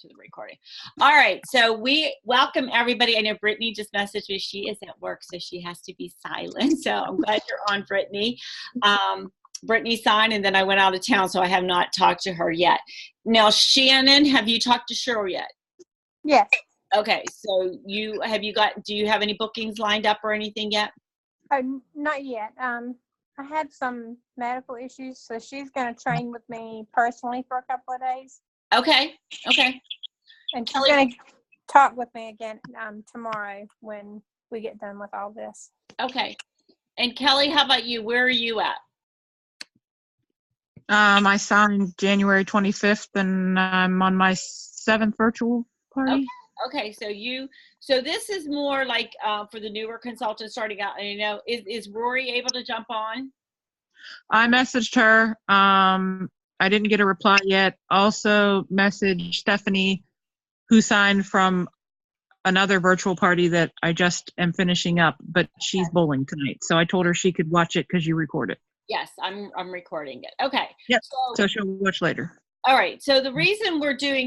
to the recording. All right, so we welcome everybody. I know Brittany just messaged me. She is at work, so she has to be silent. So I'm glad you're on, Brittany. Brittany signed, and then I went out of town, so I have not talked to her yet. Now, Shannon, have you talked to Cheryl yet? Yes. Okay, so do you have any bookings lined up or anything yet? Not yet. I had some medical issues, so she's going to train with me personally for a couple of days. Okay. And she's going to talk with me again tomorrow when we get done with all this. Okay. And Kelly, how about you? Where are you at? I signed January 25th, and I'm on my 7th virtual party. Okay. So this is more like for the newer consultants starting out. And is Rory able to jump on? I messaged her. I didn't get a reply yet. Also messaged Stephanie, who signed from another virtual party that I just am finishing up, but she's bowling tonight. So I told her she could watch it because you record it. Yes, I'm recording it. Okay. Yep. So she'll watch later. All right. So the reason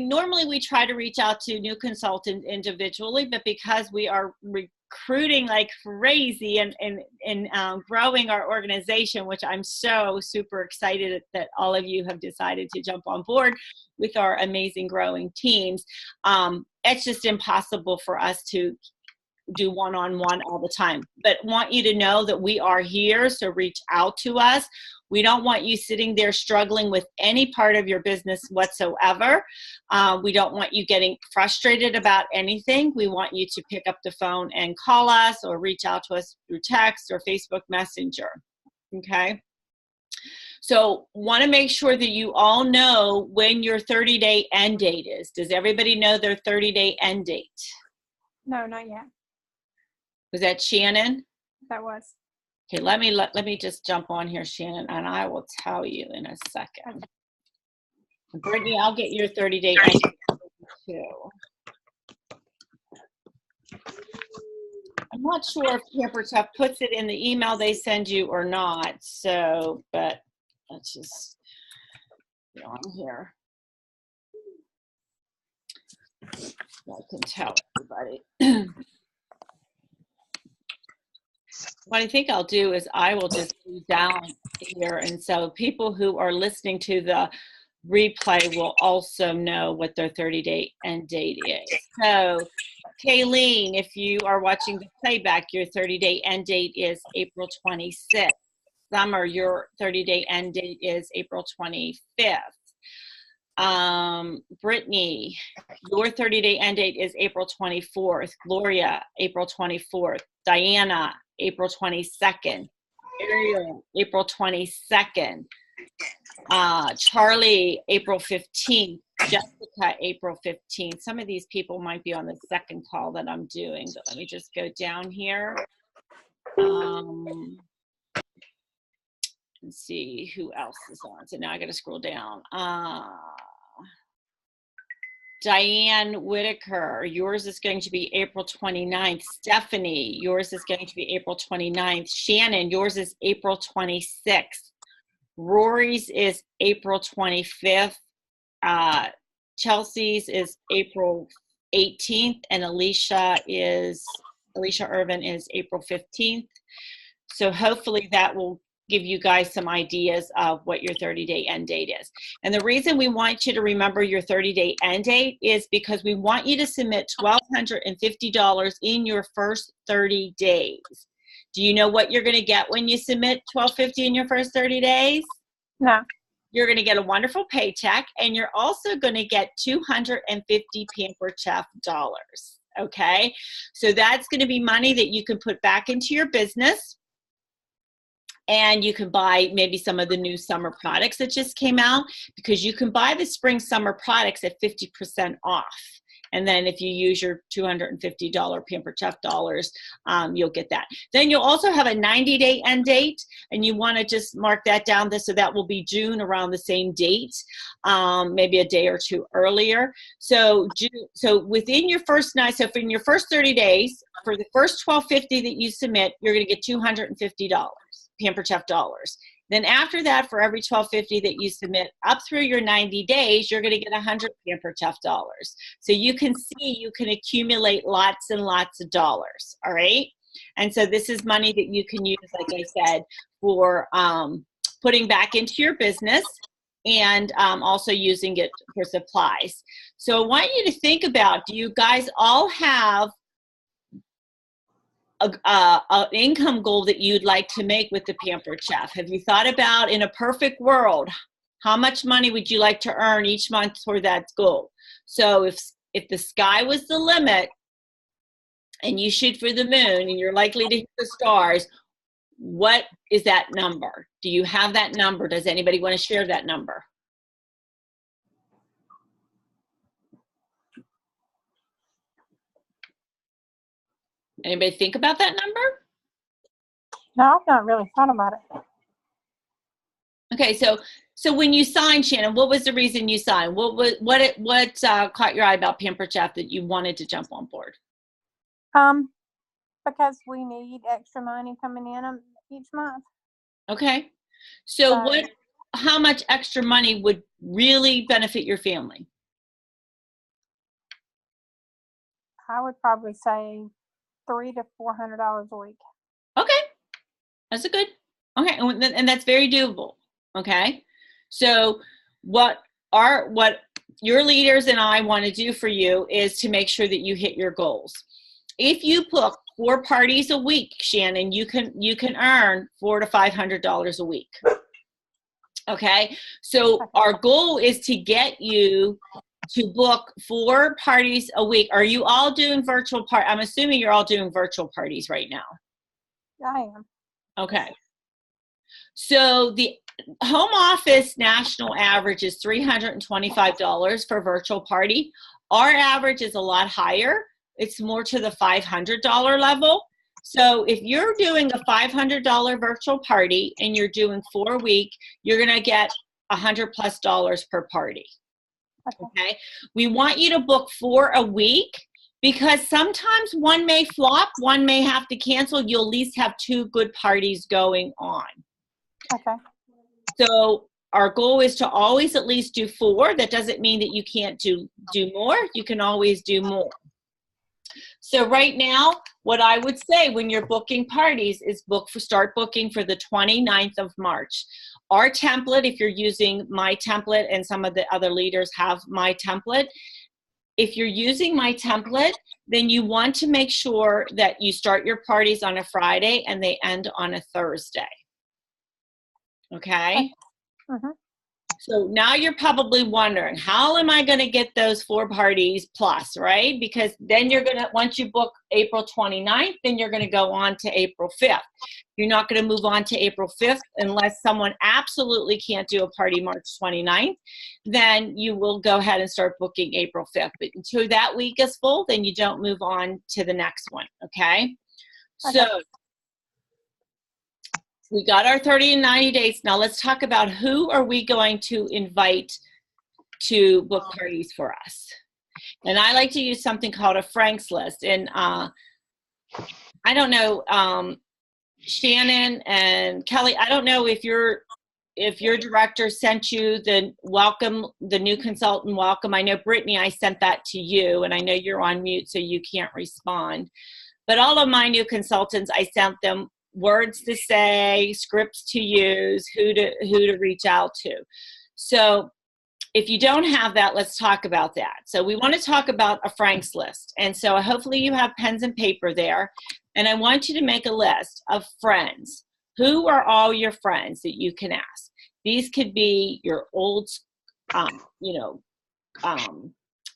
normally we try to reach out to new consultants individually, but because we are recruiting like crazy and growing our organization, which I'm so super excited that all of you have decided to jump on board with our amazing growing teams. It's just impossible for us to do one-on-one all the time, but want you to know that we are here, so reach out to us. We don't want you sitting there struggling with any part of your business whatsoever. We don't want you getting frustrated about anything. We want you to pick up the phone and call us or reach out to us through text or Facebook Messenger, okay? So want to make sure that you all know when your 30-day end date is. Does everybody know their 30-day end date? No, not yet. Was that Shannon? That was. Okay, let me just jump on here, Shannon, and I will tell you in a second. Brittany, I'll get your 30-day end too. I'm not sure if Pamper Tough puts it in the email they send you or not, so, but let's just get on here. I can tell everybody. What I think I'll do is I will just go down here, and so people who are listening to the replay will also know what their 30-day end date is. So, Kayleen, if you are watching the playback, your 30-day end date is April 26th. Summer, your 30-day end date is April 25th. Brittany, your 30-day end date is April 24th. Gloria, April 24th. Diana, April 22nd. Ariel, April 22nd. Charlie, April 15th. Jessica, April 15th. Some of these people might be on the second call that I'm doing, but let me just go down here. Let's see who else is on. So now I got to scroll down. Diane Whitaker, yours is going to be April 29th. Stephanie, yours is going to be April 29th. Shannon, yours is April 26th. Rory's is April 25th. Chelsea's is April 18th. And Alicia Irvin is April 15th. So hopefully that will give you guys some ideas of what your 30-day end date is. And the reason we want you to remember your 30-day end date is because we want you to submit $1,250 in your first 30 days. Do you know what you're going to get when you submit $1,250 in your first 30 days? No. You're going to get a wonderful paycheck, and you're also going to get 250 Pampered Chef dollars. Okay? So that's going to be money that you can put back into your business. And you can buy maybe some of the new summer products that just came out, because you can buy the spring summer products at 50% off. And then if you use your $250 Pampered Chef dollars, you'll get that. Then you'll also have a 90-day end date, and you want to just mark that down. So that will be June around the same date, maybe a day or two earlier. So within your first in your first 30 days, for the first $1,250 that you submit, you're going to get $250. Pampered Chef dollars. Then after that, for every $12.50 that you submit up through your 90 days, you're going to get 100 Pampered Chef dollars. So you can see you can accumulate lots and lots of dollars, all right? And so this is money that you can use, like I said, for putting back into your business and also using it for supplies. So I want you to think about, do you guys all have an income goal that you'd like to make with the Pampered Chef? Have you thought about, in a perfect world, how much money would you like to earn each month for that goal? So if the sky was the limit and you shoot for the moon and you're likely to hit the stars, what is that number? Do you have that number? Does anybody want to share that number? Anybody think about that number? No, I've not really thought about it. Okay, so when you signed, Shannon, what was the reason you signed? What caught your eye about Pampered Chef that you wanted to jump on board? Because we need extra money coming in each month. Okay, so how much extra money would really benefit your family? I would probably say $300 to $400 a week. Okay, that's a good. Okay, and that's very doable. Okay, so what your leaders and I want to do for you is to make sure that you hit your goals. If you book 4 parties a week, Shannon, you can earn $400 to $500 a week. Okay, so our goal is to get you to book 4 parties a week. Are you all doing virtual I'm assuming you're all doing virtual parties right now. I am. Okay. So the home office national average is $325 for virtual party. Our average is a lot higher. It's more to the $500 level. So if you're doing a $500 virtual party and you're doing 4 a week, you're going to get $100+ per party. Okay. We want you to book 4 a week because sometimes one may flop, one may have to cancel. You'll at least have 2 good parties going on. Okay. So our goal is to always at least do 4. That doesn't mean that you can't do more. You can always do more. So right now, what I would say when you're booking parties is start booking for the 29th of March. Our template, if you're using my template, and some of the other leaders have my template, if you're using my template, then you want to make sure that you start your parties on a Friday and they end on a Thursday. Okay? Mm-hmm. So now you're probably wondering, how am I going to get those 4 parties plus, right? Because then you're going to, once you book April 29th, then you're going to go on to April 5th. You're not going to move on to April 5th unless someone absolutely can't do a party March 29th. Then you will go ahead and start booking April 5th. But until that week is full, then you don't move on to the next one, okay? So we got our 30 and 90 days. Now let's talk about who are we going to invite to book parties for us. And I like to use something called a Frank's list. And I don't know, Shannon and Kelly, I don't know if your director sent you the new consultant welcome. I know Brittany, I sent that to you, and I know you're on mute, so you can't respond. But all of my new consultants, I sent them words to say, scripts to use, who to reach out to. So if you don't have that, let's talk about that. So we want to talk about a Frank's list. And so hopefully you have pens and paper there. And I want you to make a list of friends. Who are all your friends that you can ask? These could be your old,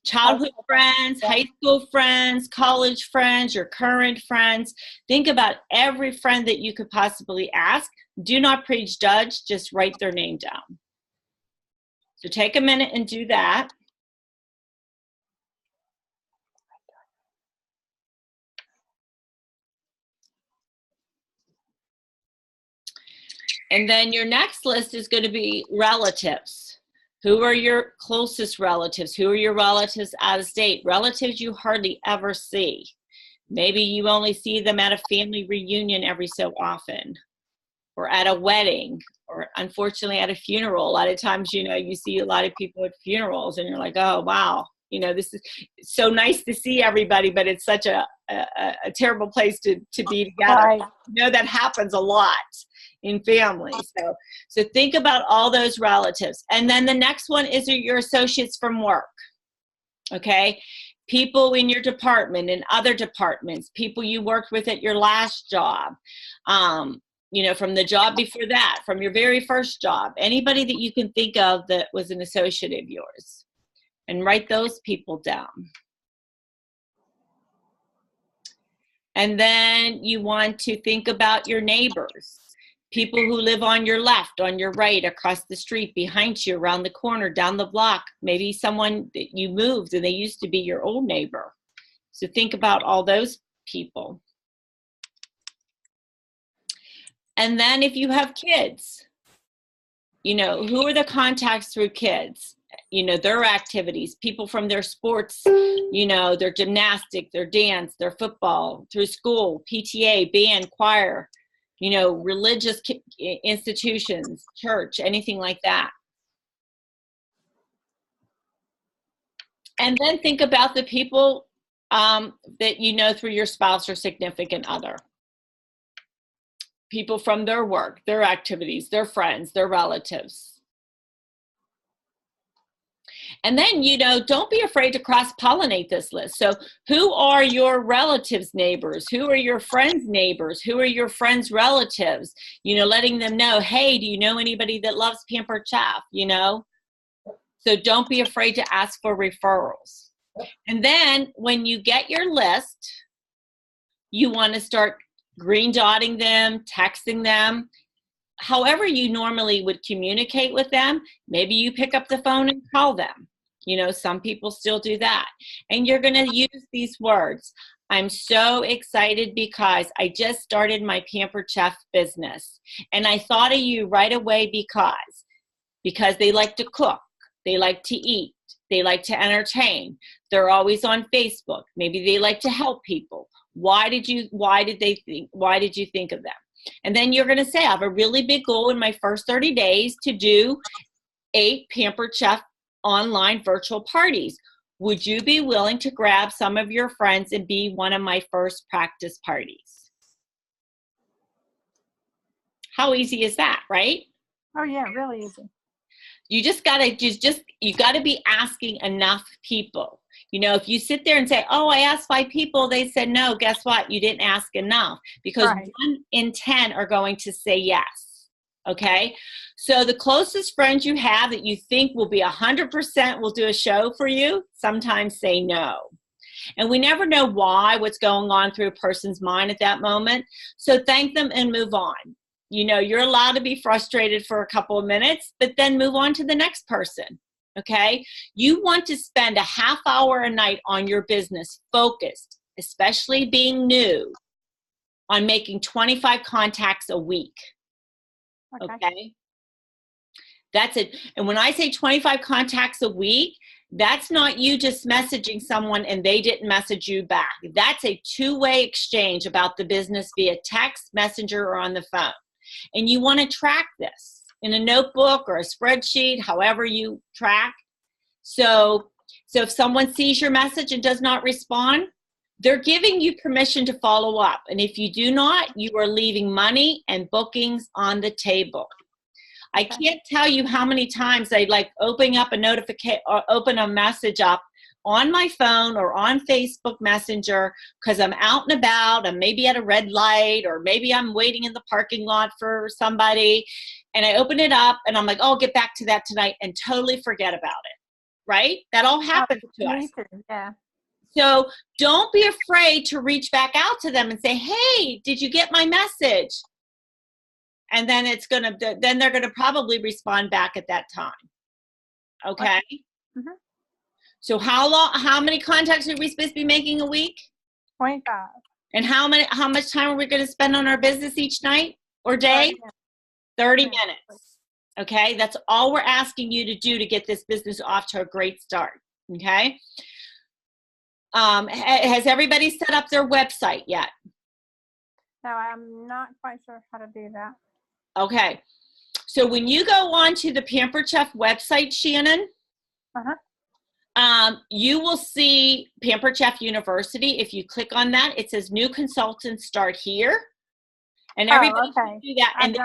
childhood friends, high school friends, college friends, your current friends. Think about every friend that you could possibly ask. Do not prejudge, just write their name down. So take a minute and do that. And then your next list is going to be relatives. Who are your closest relatives? Who are your relatives out of state? Relatives you hardly ever see. Maybe you only see them at a family reunion every so often, or at a wedding, or unfortunately at a funeral. A lot of times, you see a lot of people at funerals and you're like, oh, wow, this is so nice to see everybody, but it's such a terrible place to be together. Right. That happens a lot in families. So think about all those relatives. And then the next one is your associates from work. Okay. People in your department and other departments, people you worked with at your last job, from the job before that, from your very first job, anybody that you can think of that was an associate of yours, and write those people down. And then you want to think about your neighbors, people who live on your left, on your right, across the street, behind you, around the corner, down the block, maybe someone that you moved and they used to be your old neighbor. So think about all those people. And then if you have kids, who are the contacts through kids? Their activities, people from their sports, their gymnastics, their dance, their football, through school, PTA, band, choir, religious institutions, church, anything like that. And then think about the people that through your spouse or significant other. People from their work, their activities, their friends, their relatives. And then, don't be afraid to cross-pollinate this list. So who are your relatives' neighbors? Who are your friends' neighbors? Who are your friends' relatives? Letting them know, hey, do you know anybody that loves Pampered Chef? So don't be afraid to ask for referrals. And then when you get your list, you want to start green dotting them, texting them. However you normally would communicate with them, maybe you pick up the phone and call them. Some people still do that. And you're going to use these words. I'm so excited because I just started my Pampered Chef business. And I thought of you right away because they like to cook. They like to eat. They like to entertain. They're always on Facebook. Maybe they like to help people. Why did you think of them? And then you're going to say, I have a really big goal in my first 30 days to do 8 Pampered Chef online virtual parties. Would you be willing to grab some of your friends and be one of my first practice parties? How easy is that, right? Oh yeah, really easy. You just you gotta be asking enough people. If you sit there and say, oh, I asked 5 people, they said no, guess what? You didn't ask enough, because Right. 1 in 10 are going to say yes. Okay. So the closest friends you have that you think will be 100% will do a show for you, sometimes say no. And we never know what's going on through a person's mind at that moment. So thank them and move on. You're allowed to be frustrated for a couple of minutes, but then move on to the next person. Okay. You want to spend a half hour a night on your business, focused, especially being new, on making 25 contacts a week. Okay. That's it. And when I say 25 contacts a week, that's not you just messaging someone and they didn't message you back. That's a 2-way exchange about the business via text, messenger, or on the phone. And you want to track this in a notebook or a spreadsheet, however you track. So if someone sees your message and does not respond, they're giving you permission to follow up. And if you do not, you are leaving money and bookings on the table. I can't tell you how many times I open up a notification or open a message up on my phone or on Facebook Messenger because I'm out and about. I'm maybe at a red light, or maybe I'm waiting in the parking lot for somebody. And I open it up and I'm like, oh, I'll get back to that tonight, and totally forget about it. Right? That all happens to us. Yeah. So don't be afraid to reach back out to them and say, hey, did you get my message? And then they're going to probably respond back at that time. Okay. Mm-hmm. So how many contacts are we supposed to be making a week? 25. And how much time are we going to spend on our business each night or day? 30 minutes. Okay. That's all we're asking you to do to get this business off to a great start. Okay. Has everybody set up their website yet? No, I'm not quite sure how to do that. Okay. So when you go on to the Pampered Chef website, Shannon, you will see Pampered Chef University. If you click on that, it says new consultants start here. And everybody can do that. And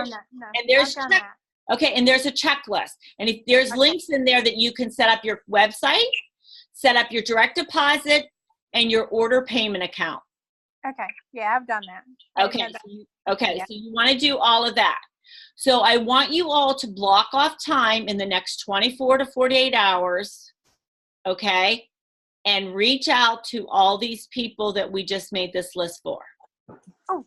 there's a checklist. And if there's links in there that you can set up your website, set up your direct deposit, and your order payment account. Okay. Yeah, I've done that. So you want to do all of that. So I want you all to block off time in the next 24 to 48 hours, okay, and reach out to all these people that we just made this list for. Oh.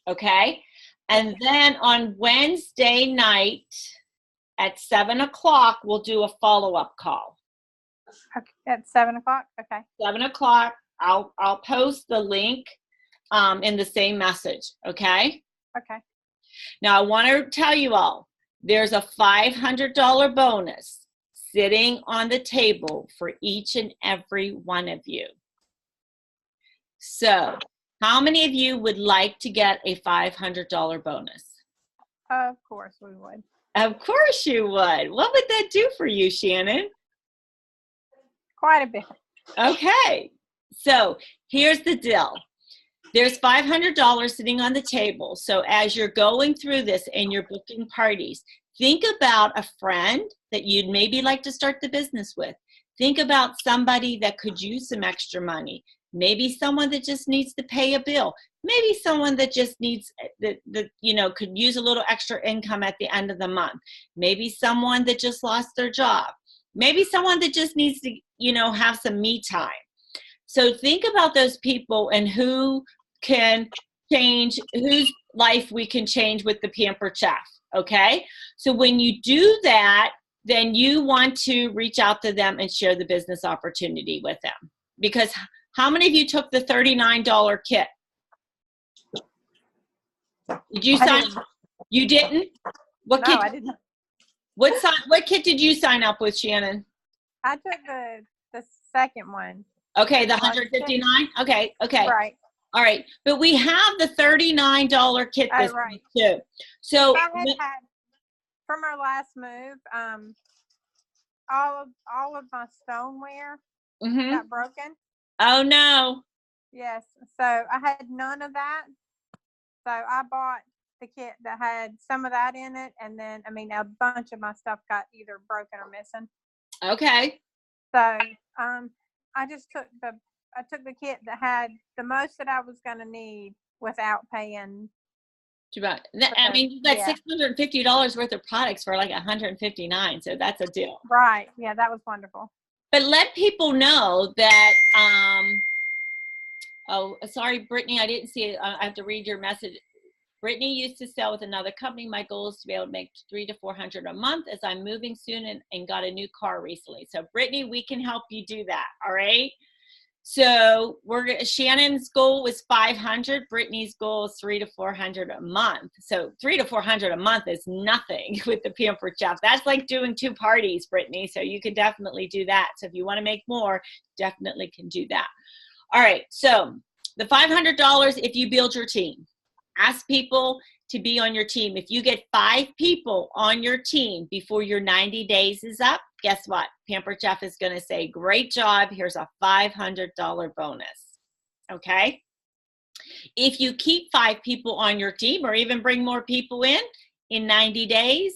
Okay? And then on Wednesday night at 7 o'clock, we'll do a follow-up call. Okay. At 7 o'clock? Okay. 7 o'clock. I'll post the link in the same message, okay? Okay. Now, I want to tell you all, there's a $500 bonus sitting on the table for each and every one of you. So, how many of you would like to get a $500 bonus? Of course we would. Of course you would. What would that do for you, Shannon? Quite a bit. Okay. So, here's the deal. There's $500 sitting on the table. So as you're going through this and you're booking parties, think about a friend that you'd maybe like to start the business with. Think about somebody that could use some extra money. Maybe someone that just needs to pay a bill. Maybe someone that just needs could use a little extra income at the end of the month. Maybe someone that just lost their job. Maybe someone that just needs to, have some me time. So think about those people and who can change, whose life we can change with the Pampered Chef, okay? So when you do that, then you want to reach out to them and share the business opportunity with them. Because how many of you took the $39 kit? Did you sign up? You didn't? What kit? No, I didn't. What kit did you sign up with, Shannon? I took the second one. Okay, the 159? Okay. Right. All right. But we have the $39 kit this week too. So I had from our last move, all of my stoneware got broken. Oh no. Yes. So I had none of that. So I bought the kit that had some of that in it, and then a bunch of my stuff got either broken or missing. Okay. So I just took the kit that had the most that I was going to need without paying. You got $650 worth of products for like $159, so that's a deal. Right. Yeah, that was wonderful. But let people know that, oh, sorry, Brittany, I didn't see it. I have to read your message. Brittany used to sell with another company. My goal is to be able to make $300 to $400 a month as I'm moving soon and got a new car recently. So Brittany, we can help you do that. All right. So Shannon's goal was 500. Brittany's goal is $300 to $400 a month. So $300 to $400 a month is nothing with the Pampered Chef. That's like doing 2 parties, Brittany. So you can definitely do that. So if you want to make more, definitely can do that. All right. So the $500 if you build your team. Ask people to be on your team. If you get 5 people on your team before your 90 days is up, guess what? Pampered Chef is going to say, great job. Here's a $500 bonus. Okay? If you keep 5 people on your team or even bring more people in 90 days,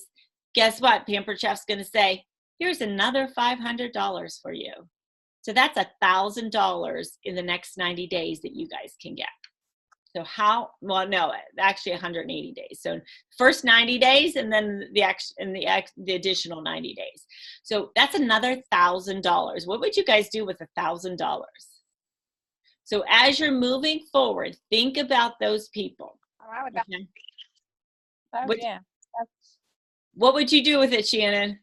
guess what? Pampered Chef's going to say, here's another $500 for you. So that's $1,000 in the next 90 days that you guys can get. So actually 180 days. So first 90 days and then the additional 90 days. So that's another $1,000. What would you guys do with $1,000? So as you're moving forward, think about those people. What would you do with it, Shannon?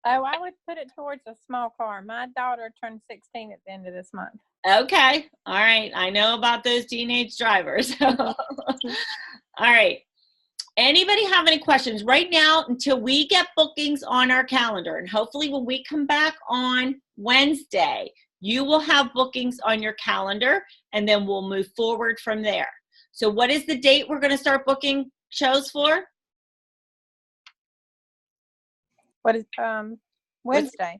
Oh, I would put it towards a small car. My daughter turned 16 at the end of this month. Okay. All right. I know about those teenage drivers. All right. Anybody have any questions right now until we get bookings on our calendar? And hopefully when we come back on Wednesday, you will have bookings on your calendar and then we'll move forward from there. So what is the date we're going to start booking shows for? What is, Wednesday?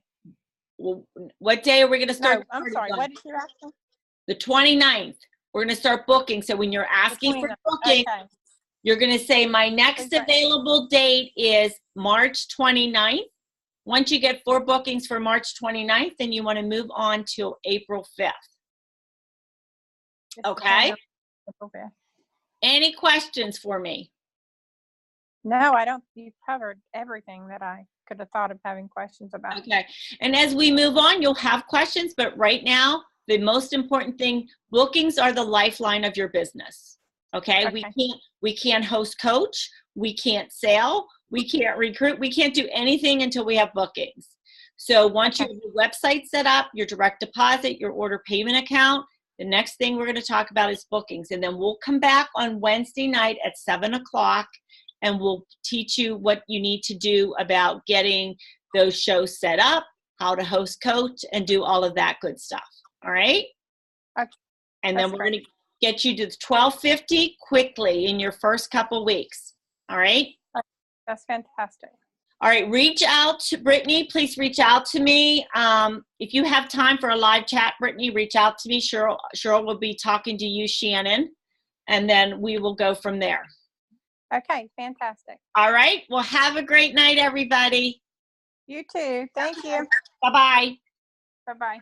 Well, what day are we going to No, start? I'm sorry, what did you ask me? The 29th. We're going to start booking. So when you're asking for 29th. booking, Okay, you're going to say my next Please write. available date is March 29th. Once you get 4 bookings for March 29th, then you want to move on to April 5th. Just Okay. April 5th. Any questions for me? No, I don't, you covered everything that I could have thought of having questions about. Okay. And as we move on, you'll have questions, but right now, the most important thing, bookings are the lifeline of your business. Okay? Okay. We can't host coach, we can't sell, we can't recruit, we can't do anything until we have bookings. So once Okay. you have your website set up, your direct deposit, your order payment account, the next thing we're going to talk about is bookings. And then we'll come back on Wednesday night at 7 o'clock and we'll teach you what you need to do about getting those shows set up, how to host coach, and do all of that good stuff. All right? Okay. And then That's we're great. going to get you to 1250 quickly in your first couple weeks. All right? That's fantastic. All right, reach out to Brittany. Please reach out to me. If you have time for a live chat, Brittany, reach out to me. Cheryl will be talking to you, Shannon, and then we will go from there. Okay, fantastic. All right, well, have a great night, everybody. You too. Thank you. Bye-bye. Bye-bye.